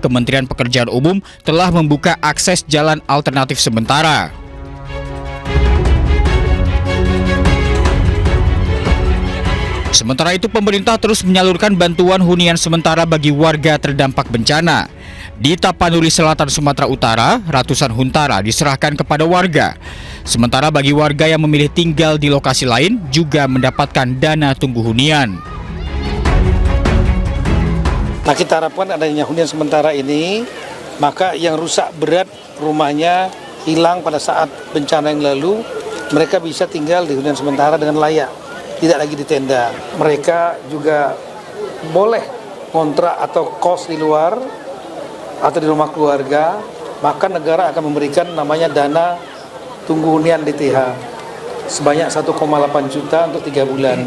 Kementerian Pekerjaan Umum telah membuka akses jalan alternatif sementara. Sementara itu, pemerintah terus menyalurkan bantuan hunian sementara bagi warga terdampak bencana. Di Tapanuli Selatan, Sumatera Utara, ratusan huntara diserahkan kepada warga. Sementara bagi warga yang memilih tinggal di lokasi lain juga mendapatkan dana tunggu hunian. Nah, kita harapkan adanya hunian sementara ini, maka yang rusak berat rumahnya hilang pada saat bencana yang lalu, mereka bisa tinggal di hunian sementara dengan layak, tidak lagi di tenda. Mereka juga boleh kontrak atau kos di luar atau di rumah keluarga, maka negara akan memberikan namanya dana tunggu hunian DTH sebanyak 1,8 juta untuk 3 bulan.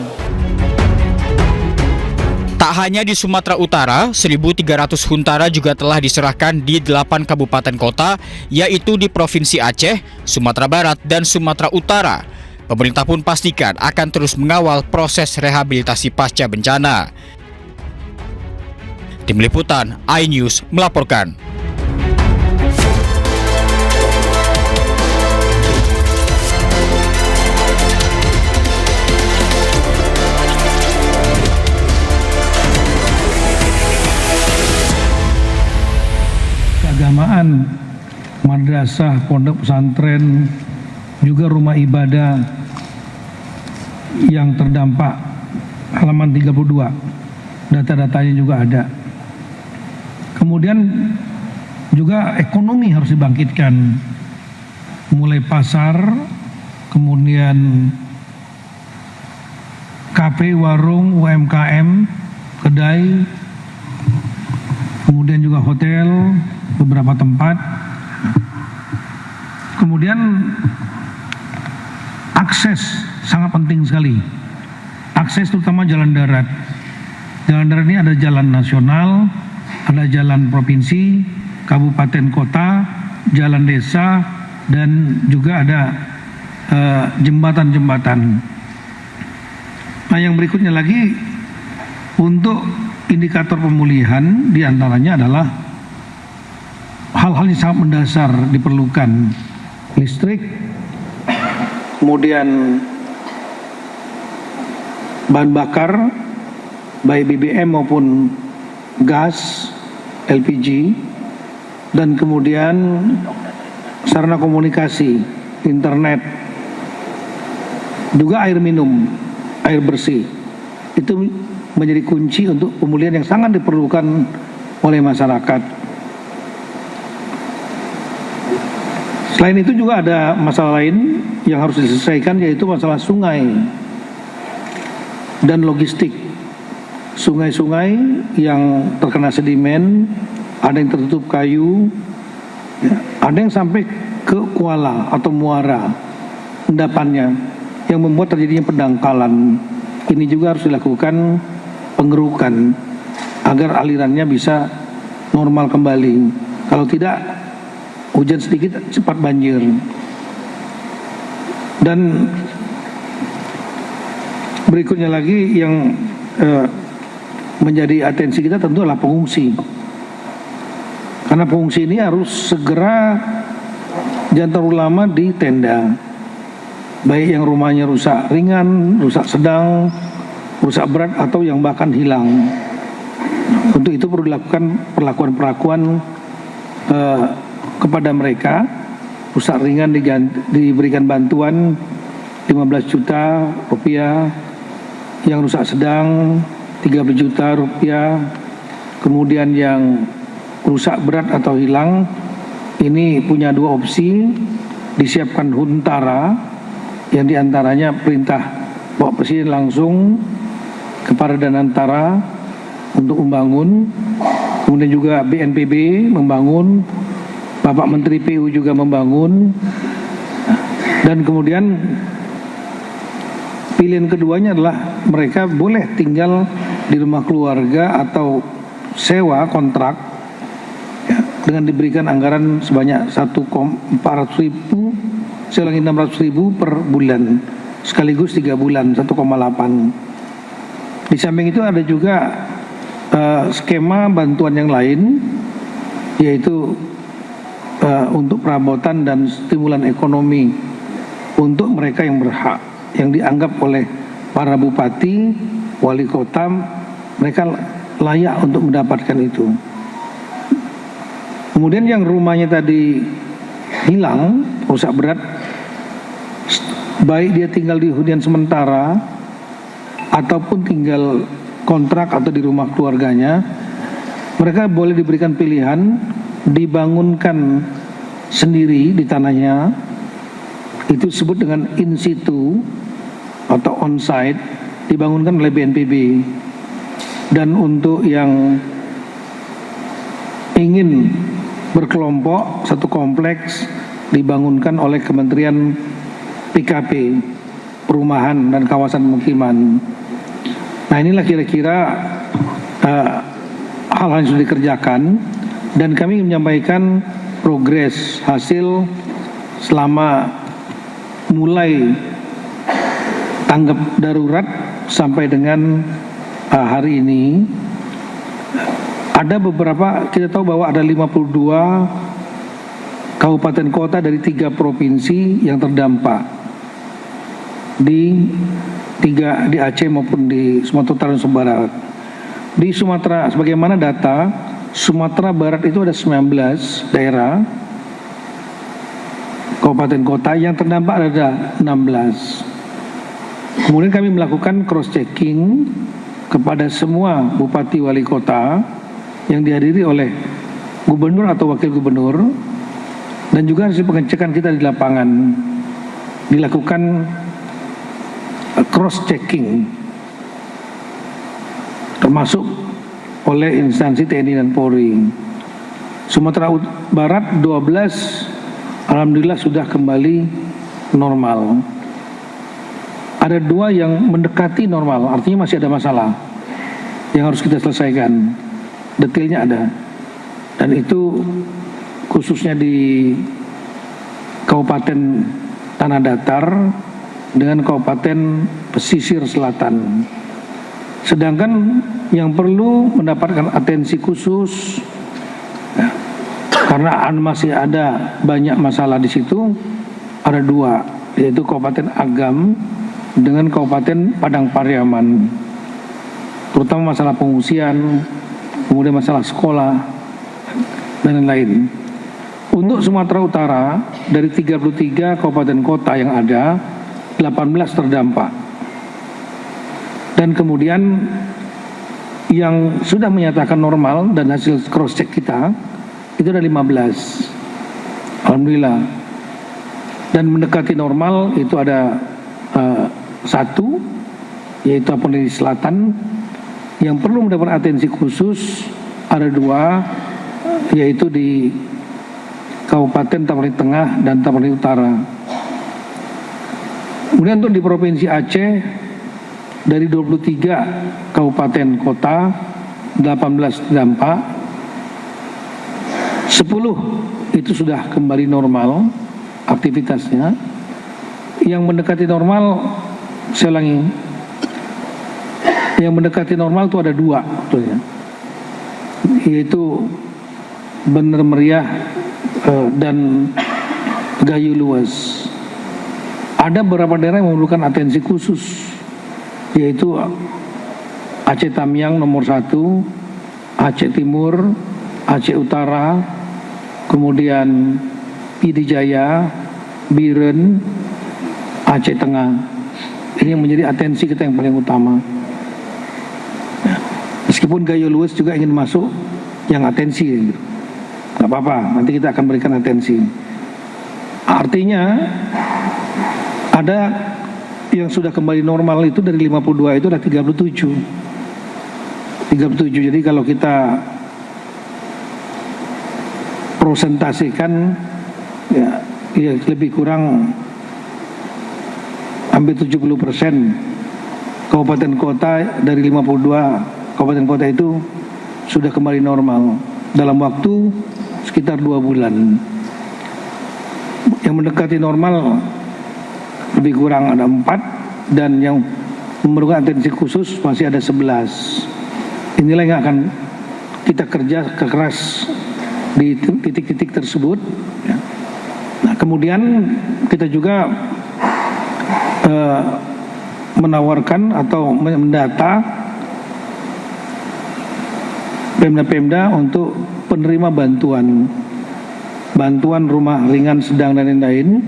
Tak hanya di Sumatera Utara, 1.300 huntara juga telah diserahkan di 8 kabupaten kota, yaitu di Provinsi Aceh, Sumatera Barat, dan Sumatera Utara. Pemerintah pun pastikan akan terus mengawal proses rehabilitasi pasca bencana. Tim Liputan iNews melaporkan. Keagamaan, madrasah, pondok pesantren, juga rumah ibadah yang terdampak, halaman 32, data-datanya juga ada. Kemudian juga ekonomi harus dibangkitkan, mulai pasar, kemudian kafe, warung, UMKM, kedai, kemudian juga hotel, beberapa tempat. Kemudian akses sangat penting sekali. Akses terutama jalan darat. Jalan darat ini ada jalan nasional, ada jalan provinsi, kabupaten kota, jalan desa, dan juga ada jembatan-jembatan. Nah, yang berikutnya lagi untuk indikator pemulihan diantaranya adalah hal-hal yang sangat mendasar diperlukan. Listrik, kemudian bahan bakar, baik BBM maupun gas, LPG, dan kemudian sarana komunikasi, internet, juga air minum, air bersih. Itu menjadi kunci untuk pemulihan yang sangat diperlukan oleh masyarakat. Selain itu juga ada masalah lain yang harus diselesaikan, yaitu masalah sungai dan logistik. Sungai-sungai yang terkena sedimen, ada yang tertutup kayu, ada yang sampai ke kuala atau muara endapannya, yang membuat terjadinya pendangkalan. Ini juga harus dilakukan pengerukan agar alirannya bisa normal kembali. Kalau tidak, hujan sedikit cepat banjir. Dan berikutnya lagi yang menjadi atensi kita tentu adalah pengungsi. Karena pengungsi ini harus segera, jangan terlalu lama di tenda. Baik yang rumahnya rusak ringan, rusak sedang, rusak berat, atau yang bahkan hilang. Untuk itu perlu dilakukan perlakuan-perlakuan kepada mereka. Rusak ringan diberikan bantuan 15 juta rupiah, yang rusak sedang 30 juta rupiah, kemudian yang rusak berat atau hilang ini punya dua opsi, disiapkan huntara yang diantaranya perintah Bapak Presiden langsung kepada Danantara untuk membangun, kemudian juga BNPB membangun, Bapak Menteri PU juga membangun, dan kemudian pilihan keduanya adalah mereka boleh tinggal di rumah keluarga atau sewa kontrak ya, dengan diberikan anggaran sebanyak 1,400.000 per bulan, sekaligus 3 bulan 1,8. Di samping itu ada juga skema bantuan yang lain, yaitu untuk perabotan dan stimulan ekonomi untuk mereka yang berhak, yang dianggap oleh para bupati, wali kota, mereka layak untuk mendapatkan itu. Kemudian yang rumahnya tadi hilang, rusak berat, baik dia tinggal di hunian sementara ataupun tinggal kontrak atau di rumah keluarganya, mereka boleh diberikan pilihan dibangunkan sendiri di tanahnya, itu disebut dengan in situ atau on site, dibangunkan oleh BNPB. Dan untuk yang ingin berkelompok satu kompleks, dibangunkan oleh Kementerian PKP, Perumahan dan Kawasan Pemukiman. Nah, inilah kira-kira hal-hal yang sudah dikerjakan, dan kami menyampaikan progres hasil selama mulai tanggap darurat sampai dengan hari ini. Ada beberapa, kita tahu bahwa ada 52 kabupaten kota dari 3 provinsi yang terdampak di Aceh maupun di Sumatera Utara dan Sumatera Barat. Di Sumatera, sebagaimana data, Sumatera Barat itu ada 19 daerah kabupaten kota, yang terdampak ada 16. Kemudian kami melakukan cross checking kepada semua bupati wali kota yang dihadiri oleh gubernur atau wakil gubernur, dan juga hasil pengecekan kita di lapangan dilakukan cross checking termasuk oleh instansi TNI dan Polri. Sumatera Barat 12 alhamdulillah sudah kembali normal. Ada 2 yang mendekati normal, artinya masih ada masalah yang harus kita selesaikan. Detailnya ada, dan itu khususnya di Kabupaten Tanah Datar dengan Kabupaten Pesisir Selatan. Sedangkan yang perlu mendapatkan atensi khusus ya, karena masih ada banyak masalah di situ, ada 2, yaitu Kabupaten Agam dengan Kabupaten Padang Pariaman, terutama masalah pengungsian, kemudian masalah sekolah dan lain-lain. Untuk Sumatera Utara, dari 33 kabupaten kota yang ada, 18 terdampak. Dan kemudian yang sudah menyatakan normal dan hasil cross check kita itu ada 15. Alhamdulillah. Dan mendekati normal itu ada 1, yaitu Apunisi Selatan. Yang perlu mendapat atensi khusus ada 2, yaitu di Kabupaten Tapanuli Tengah dan Tapanuli Utara. Kemudian untuk di Provinsi Aceh, dari 23 kabupaten kota, 18 terdampak, 10 itu sudah kembali normal aktivitasnya. Yang mendekati normal, saya ulangi, yang mendekati normal itu ada 2 sebetulnya, yaitu Bener Meriah dan Gayo Luas. Ada beberapa daerah yang memerlukan atensi khusus, yaitu Aceh Tamiang nomor 1, Aceh Timur, Aceh Utara, kemudian Pidi Jaya, Biren, Aceh Tengah. Ini yang menjadi atensi kita yang paling utama. Meskipun Gayo Luas juga ingin masuk yang atensi, nggak apa-apa, nanti kita akan berikan atensi. Artinya ada yang sudah kembali normal itu dari 52 itu ada 37. Jadi kalau kita prosentasikan ya lebih kurang hampir 70% kabupaten kota dari 52 kabupaten kota itu sudah kembali normal dalam waktu sekitar 2 bulan. Yang mendekati normal lebih kurang ada 4, dan yang memerlukan atensi khusus masih ada 11. Inilah yang akan kita kerja keras di titik-titik tersebut. Ya. Nah, kemudian kita juga menawarkan atau mendata Pemda-pemda untuk penerima bantuan rumah ringan, sedang dan lain-lain.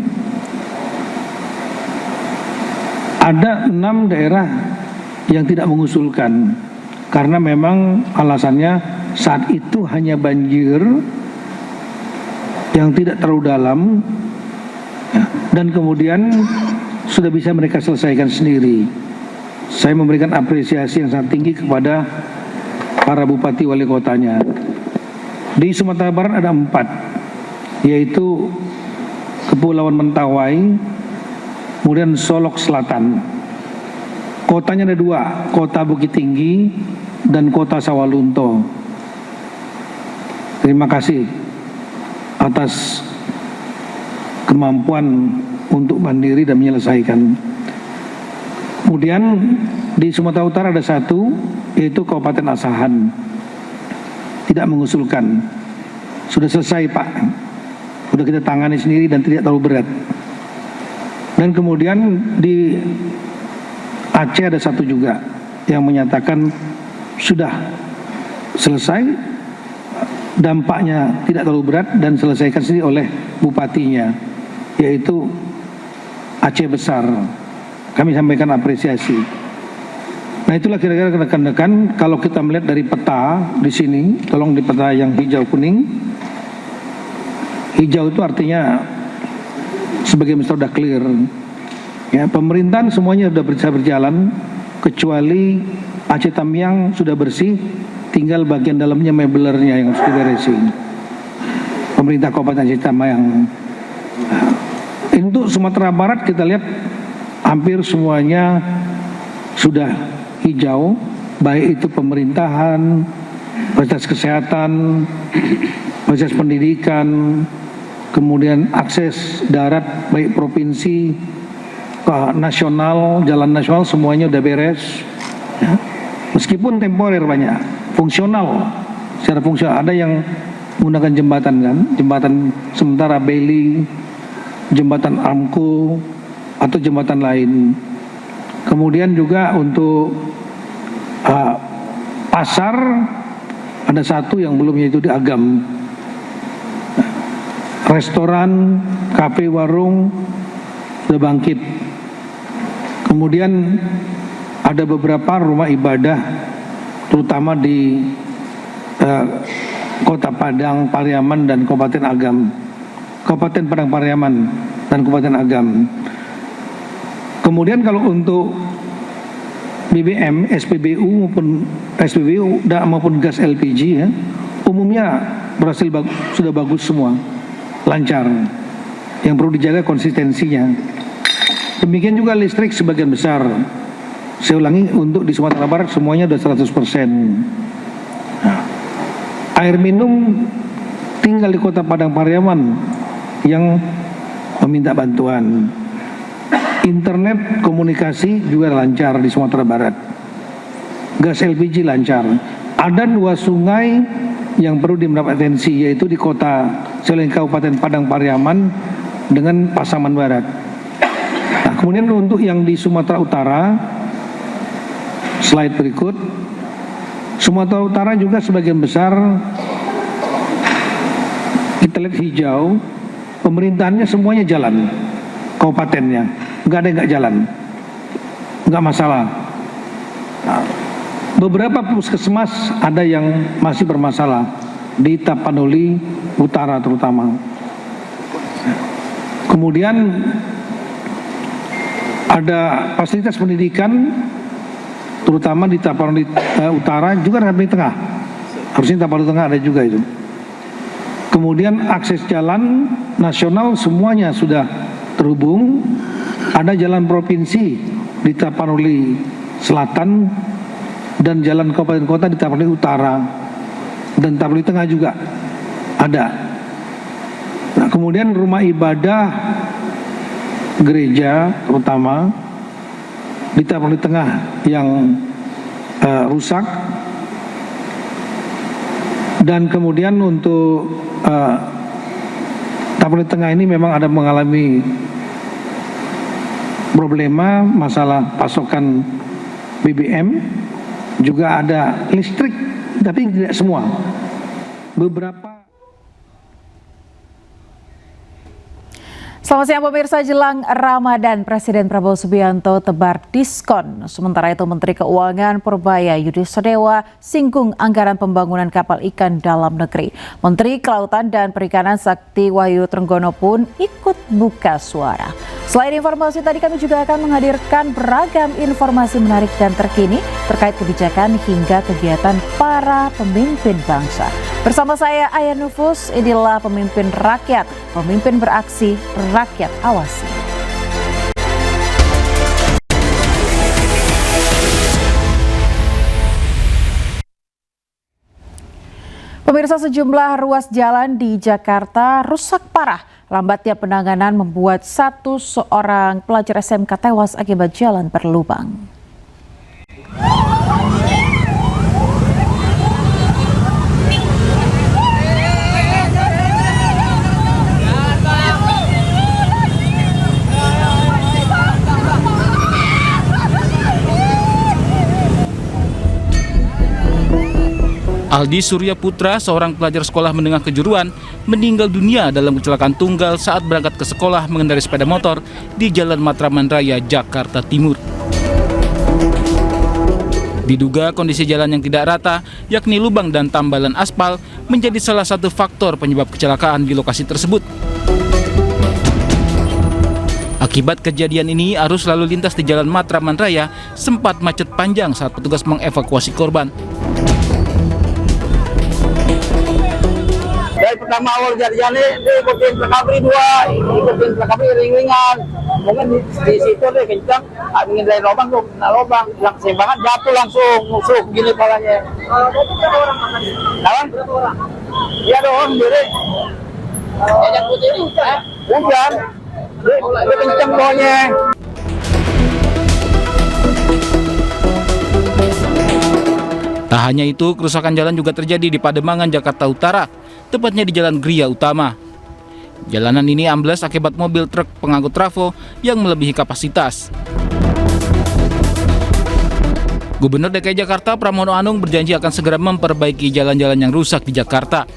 Ada 6 daerah yang tidak mengusulkan karena memang alasannya saat itu hanya banjir yang tidak terlalu dalam, ya, dan kemudian sudah bisa mereka selesaikan sendiri. Saya memberikan apresiasi yang sangat tinggi kepada para bupati wali kotanya. Di Sumatera Barat ada 4, yaitu Kepulauan Mentawai, kemudian Solok Selatan. Kotanya ada 2, Kota Bukit Tinggi dan Kota Sawalunto. Terima kasih atas kemampuan untuk mandiri dan menyelesaikan. Kemudian di Sumatera Utara ada 1, yaitu Kabupaten Asahan. Tidak mengusulkan. Sudah selesai, Pak. Sudah kita tangani sendiri dan tidak terlalu berat. Dan kemudian di Aceh ada 1 juga yang menyatakan sudah selesai, dampaknya tidak terlalu berat dan selesaikan sendiri oleh bupatinya, yaitu Aceh Besar. Kami sampaikan apresiasi. Nah, itulah kira-kira rekan-rekan, kalau kita melihat dari peta di sini, tolong di peta yang hijau kuning. Hijau itu artinya sebagai misalnya sudah clear. Ya, pemerintahan semuanya sudah bisa berjalan kecuali Aceh Tamiang sudah bersih, tinggal bagian dalamnya mebelernya yang harus diberesin. Pemerintah Kabupaten Aceh Tamiang. Nah, untuk Sumatera Barat kita lihat hampir semuanya sudah hijau, baik itu pemerintahan, fasilitas kesehatan, fasilitas pendidikan, kemudian akses darat baik provinsi, nasional, jalan nasional semuanya udah beres. Ya. Meskipun temporer banyak, fungsional, secara fungsional. Ada yang menggunakan jembatan kan, jembatan sementara Beli, jembatan Amko, atau jembatan lain. Kemudian juga untuk pasar ada 1 yang belum, yaitu di Agam. Restoran, kafe, warung sudah bangkit. Kemudian ada beberapa rumah ibadah, terutama di Kota Padang, Pariaman, dan Kabupaten Agam. Kabupaten Padang Pariaman dan Kabupaten Agam. Kemudian kalau untuk BBM, SPBU maupun gas LPG, ya, umumnya berhasil sudah bagus semua, lancar. Yang perlu dijaga konsistensinya. Demikian juga listrik sebagian besar. Saya ulangi, untuk di Sumatera Barat semuanya sudah 100%. Nah, air minum tinggal di Kota Padang Pariaman yang meminta bantuan. Internet komunikasi juga lancar di Sumatera Barat. Gas LPG lancar. Ada 2 sungai yang perlu mendapat atensi, yaitu di Kota selain Kabupaten Padang Pariaman dengan Pasaman Barat. Nah, kemudian untuk yang di Sumatera Utara, slide berikut. Sumatera Utara juga sebagian besar kita lihat hijau, pemerintahannya semuanya jalan, kabupatennya. Nggak ada yang nggak jalan, nggak masalah. Nah, beberapa puskesmas ada yang masih bermasalah di Tapanuli Utara terutama. Kemudian ada fasilitas pendidikan, terutama di Tapanuli Utara juga ada di tengah. Harusnya Tapanuli Tengah ada juga itu. Kemudian akses jalan nasional semuanya sudah terhubung. Ada jalan provinsi di Tapanuli Selatan dan jalan kabupaten kota di Tapanuli Utara dan Tapanuli Tengah juga ada. Nah, kemudian rumah ibadah gereja terutama di Tapanuli Tengah yang rusak Dan kemudian untuk Tapanuli Tengah ini memang ada mengalami problema masalah pasokan BBM, juga ada listrik, tapi tidak semua. Beberapa. Selamat siang pemirsa, jelang Ramadan Presiden Prabowo Subianto tebar diskon. Sementara itu Menteri Keuangan Purbaya Yudi Sadewa singgung anggaran pembangunan kapal ikan dalam negeri. Menteri Kelautan dan Perikanan Sakti Wahyu Trenggono pun ikut buka suara. Selain informasi tadi, kami juga akan menghadirkan beragam informasi menarik dan terkini terkait kebijakan hingga kegiatan para pemimpin bangsa. Bersama saya Aya Nufus, inilah Pemimpin Rakyat, pemimpin beraksi, rakyat awasi. Pemirsa, sejumlah ruas jalan di Jakarta rusak parah. Lambatnya penanganan membuat seorang pelajar SMK tewas akibat jalan berlubang. Aldi Surya Putra, seorang pelajar sekolah menengah kejuruan, meninggal dunia dalam kecelakaan tunggal saat berangkat ke sekolah mengendarai sepeda motor di Jalan Matraman Raya, Jakarta Timur. Diduga kondisi jalan yang tidak rata, yakni lubang dan tambalan aspal, menjadi salah satu faktor penyebab kecelakaan di lokasi tersebut. Akibat kejadian ini, arus lalu lintas di Jalan Matraman Raya sempat macet panjang saat petugas mengevakuasi korban. Dari pertama awal jalan dia ikutin recovery 2, ikutin recovery ring-ringan. Mungkin di situ deh kencang, ingin dari lubang tuh, lubang, hilang keseimbangan, jatuh langsung, nusuk gini palanya. Berapa orang makan? Berapa orang? Iya dong, sendiri. Yang putih ini hujan? Hujan. Dia kencang bawahnya. Tak hanya itu, kerusakan jalan juga terjadi di Pademangan, Jakarta Utara, tepatnya di Jalan Gria Utama. Jalanan ini ambles akibat mobil truk pengangkut trafo yang melebihi kapasitas. Gubernur DKI Jakarta Pramono Anung berjanji akan segera memperbaiki jalan-jalan yang rusak di Jakarta.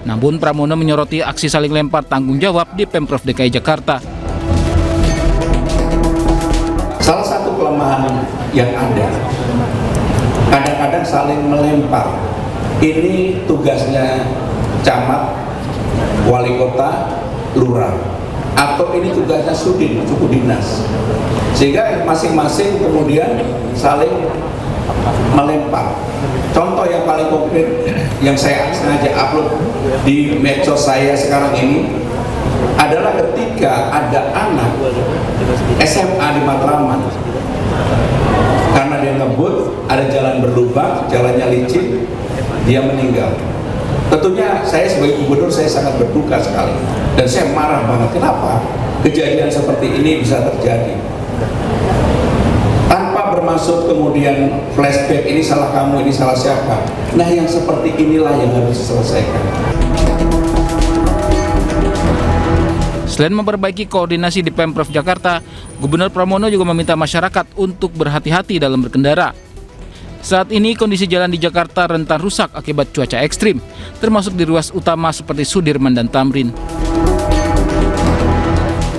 Namun Pramono menyoroti aksi saling lempar tanggung jawab di Pemprov DKI Jakarta. Salah satu kelemahan yang ada, kadang-kadang saling melempar. Ini tugasnya camat, wali kota, lurah, atau ini tugasnya sudin, suku dinas, sehingga masing-masing kemudian saling melempar. Contoh yang paling konkret yang saya sengaja upload di medsos saya sekarang ini adalah ketika ada anak SMA di Matraman, karena dia ngebut, ada jalan berlubang, jalannya licin, dia meninggal. Tentunya saya sebagai gubernur saya sangat berduka sekali dan saya marah banget. Kenapa kejadian seperti ini bisa terjadi? Tanpa bermaksud kemudian flashback, ini salah kamu, ini salah siapa. Nah, yang seperti inilah yang harus diselesaikan. Selain memperbaiki koordinasi di Pemprov Jakarta, Gubernur Pramono juga meminta masyarakat untuk berhati-hati dalam berkendara. Saat ini kondisi jalan di Jakarta rentan rusak akibat cuaca ekstrim, termasuk di ruas utama seperti Sudirman dan Tamrin.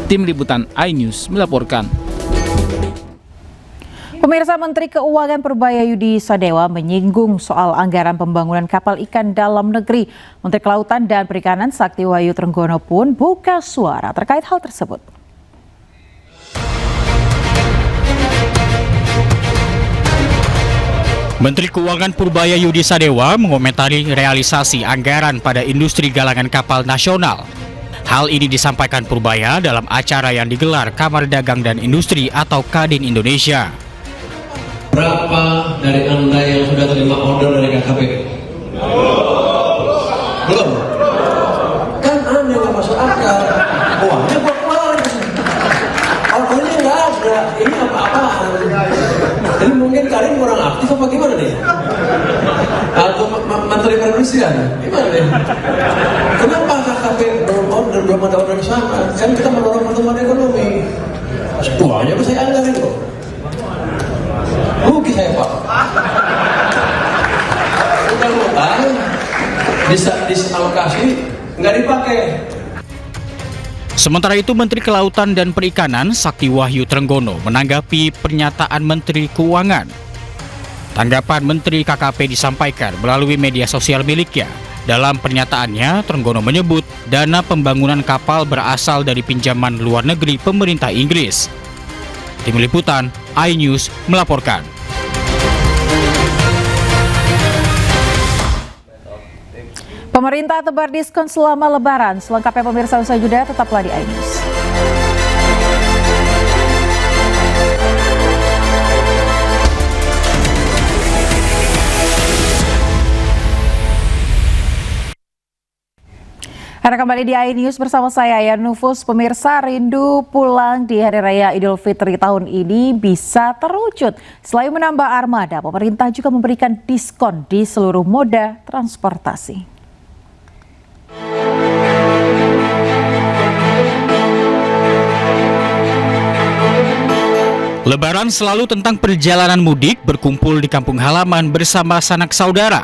Tim Liputan iNews melaporkan. Pemirsa, Menteri Keuangan Purbaya Yudi Sadewa menyinggung soal anggaran pembangunan kapal ikan dalam negeri. Menteri Kelautan dan Perikanan Sakti Wahyu Trenggono pun buka suara terkait hal tersebut. Menteri Keuangan Purbaya Yudi Sadewa mengomentari realisasi anggaran pada industri galangan kapal nasional. Hal ini disampaikan Purbaya dalam acara yang digelar Kamar Dagang dan Industri atau Kadin Indonesia. Berapa dari Anda yang sudah terima order dari KKP? Belum? Kan Anda nggak masuk akal. Uangnya buat keluar. Ordernya nggak ada. Ini apa-apaan? Jadi mungkin Karin kurang aktif apa gimana nih? Atau Menteri Perindustrian kebersihan. Gimana deh? Kenapa KKP order belum ada order ke sana? Kan kita mendorong pertumbuhan ekonomi. Semuanya saya anggarin kok. Rugi saya Pak. Utang bisa disalokasi nggak dipakai. Sementara itu, Menteri Kelautan dan Perikanan Sakti Wahyu Trenggono menanggapi pernyataan Menteri Keuangan. Tanggapan Menteri KKP disampaikan melalui media sosial miliknya. Dalam pernyataannya, Trenggono menyebut dana pembangunan kapal berasal dari pinjaman luar negeri pemerintah Inggris. Tim Liputan, iNews melaporkan. Pemerintah tebar diskon selama Lebaran. Selengkapnya pemirsa usai jeda, tetaplah di iNews. Anda kembali di iNews bersama saya Ayan Nufus. Pemirsa, rindu pulang di Hari Raya Idul Fitri tahun ini bisa terwujud. Selain menambah armada, pemerintah juga memberikan diskon di seluruh moda transportasi. Lebaran selalu tentang perjalanan mudik, berkumpul di kampung halaman bersama sanak saudara.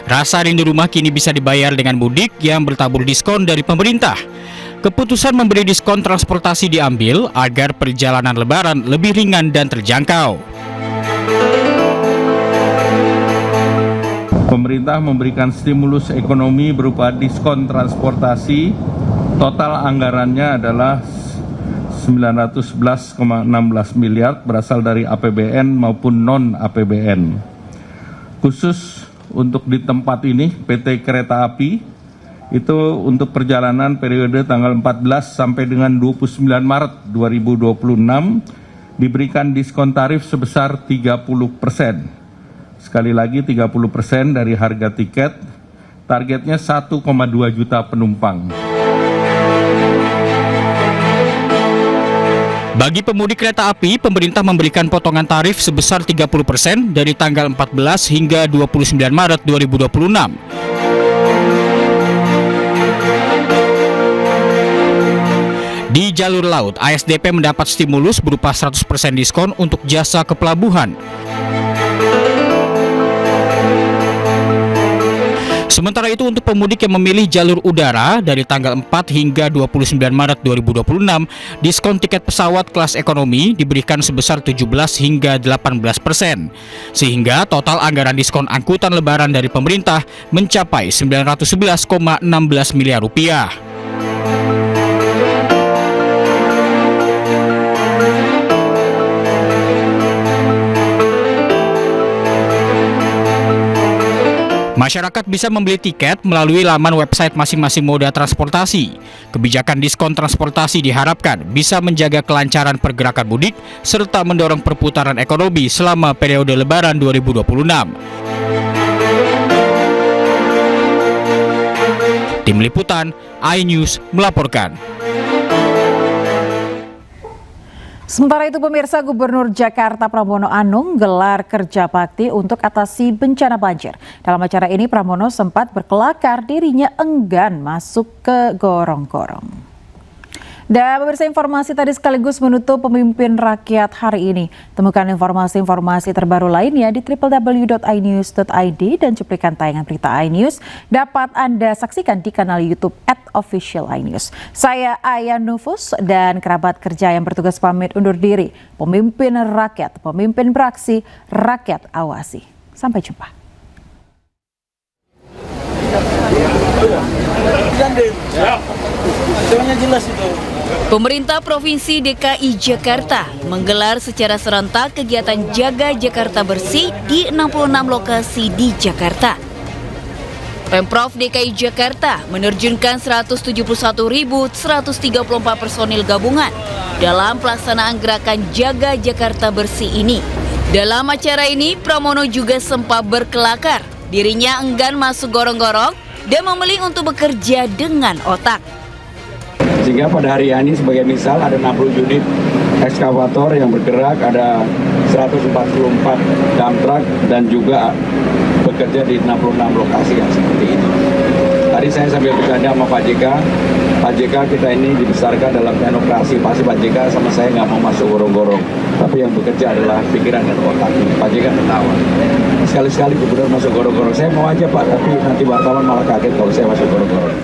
Rasa rindu rumah kini bisa dibayar dengan mudik yang bertabur diskon dari pemerintah. Keputusan memberi diskon transportasi diambil agar perjalanan Lebaran lebih ringan dan terjangkau. Pemerintah memberikan stimulus ekonomi berupa diskon transportasi. Total anggarannya adalah 911,16 miliar berasal dari APBN maupun non-APBN. Khusus untuk di tempat ini, PT Kereta Api itu untuk perjalanan periode tanggal 14 sampai dengan 29 Maret 2026 diberikan diskon tarif sebesar 30%. Sekali lagi 30% dari harga tiket, targetnya 1,2 juta penumpang. Bagi pemudik kereta api, pemerintah memberikan potongan tarif sebesar 30% dari tanggal 14 hingga 29 Maret 2026. Di jalur laut, ASDP mendapat stimulus berupa 100% diskon untuk jasa ke pelabuhan. Sementara itu untuk pemudik yang memilih jalur udara dari tanggal 4 hingga 29 Maret 2026, diskon tiket pesawat kelas ekonomi diberikan sebesar 17 hingga 18%. Sehingga total anggaran diskon angkutan lebaran dari pemerintah mencapai 911,16 miliar rupiah. Masyarakat bisa membeli tiket melalui laman website masing-masing moda transportasi. Kebijakan diskon transportasi diharapkan bisa menjaga kelancaran pergerakan mudik serta mendorong perputaran ekonomi selama periode Lebaran 2026. Tim Liputan, iNews melaporkan. Sementara itu pemirsa, Gubernur Jakarta Pramono Anung gelar kerja bakti untuk atasi bencana banjir. Dalam acara ini Pramono sempat berkelakar dirinya enggan masuk ke gorong-gorong. Dan pemirsa, informasi tadi sekaligus menutup Pemimpin Rakyat hari ini. Temukan informasi-informasi terbaru lainnya di www.inews.id dan cuplikan tayangan berita iNews dapat Anda saksikan di kanal YouTube @officialinews. Saya Ayan Nufus dan kerabat kerja yang bertugas pamit undur diri. Pemimpin Rakyat, pemimpin beraksi, rakyat awasi. Sampai jumpa. Pemerintah Provinsi DKI Jakarta menggelar secara serentak kegiatan Jaga Jakarta Bersih di 66 lokasi di Jakarta. Pemprov DKI Jakarta menerjunkan 171.134 personil gabungan dalam pelaksanaan gerakan Jaga Jakarta Bersih ini. Dalam acara ini, Pramono juga sempat berkelakar. Dirinya enggan masuk gorong-gorong dan memilih untuk bekerja dengan otak. Sehingga pada hari ini sebagai misal ada 60 unit ekskavator yang bergerak, ada 144 dump truck dan juga bekerja di 66 lokasi yang seperti itu. Tadi saya sambil bercanda sama Pak JK kita ini dibesarkan dalam teknokrasi. Pasti Pak JK sama saya nggak mau masuk gorong-gorong, tapi yang bekerja adalah pikiran dan otak. Pak JK ketawa. Sekali-sekali gubernur masuk gorong-gorong. Saya mau aja Pak, tapi nanti wartawan malah kaget kalau saya masuk gorong-gorong.